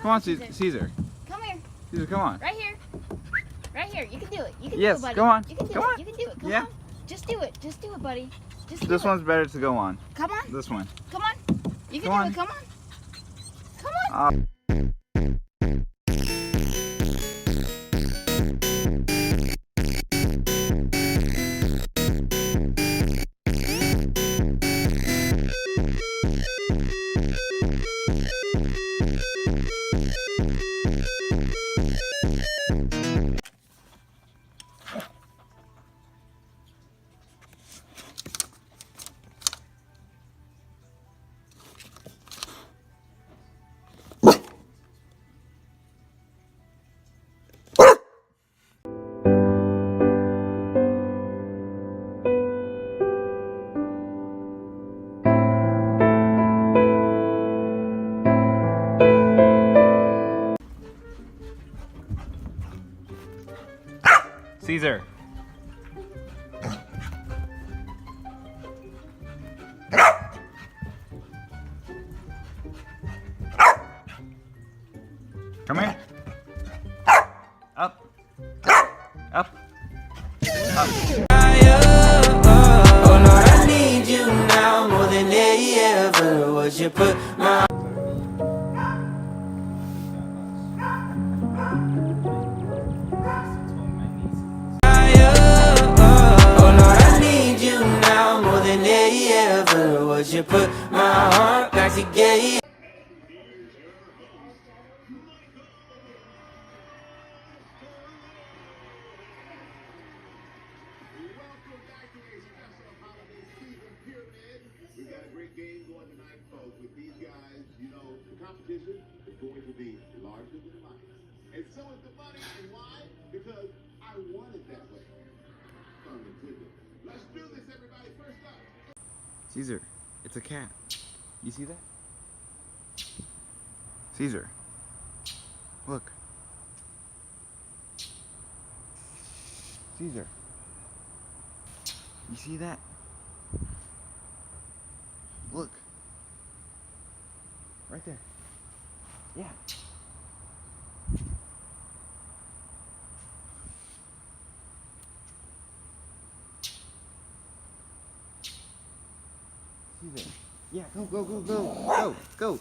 Come on, Caesar. Come here. Caesar, come on. Right here. Right here. You can do it. You can Yes, do it, buddy. go on. You can do Come it. on. You can do it. Come Yeah. on. Just do it. Just do it, buddy. Just do This it. one's better to go on. Come on. This one. Come on. You can Come do on. it. Come on. Come on. Caesar. Come here. Up. Up. Up. Oh Lord, I need you now more than ever. Would you put my Oh Lord, I need you now more than ever. Would you put my heart back together? We've got a great game going tonight, folks. With these guys, you know, the competition is going to be larger than life. And so is the money. And why? Because I want it that way. Let's do this, everybody. First up. Caesar, it's a cat. You see that? Caesar. Look. Caesar. You see that? Look. Right there. Yeah. Caesar. Yeah, go, go, go, go. Go, go.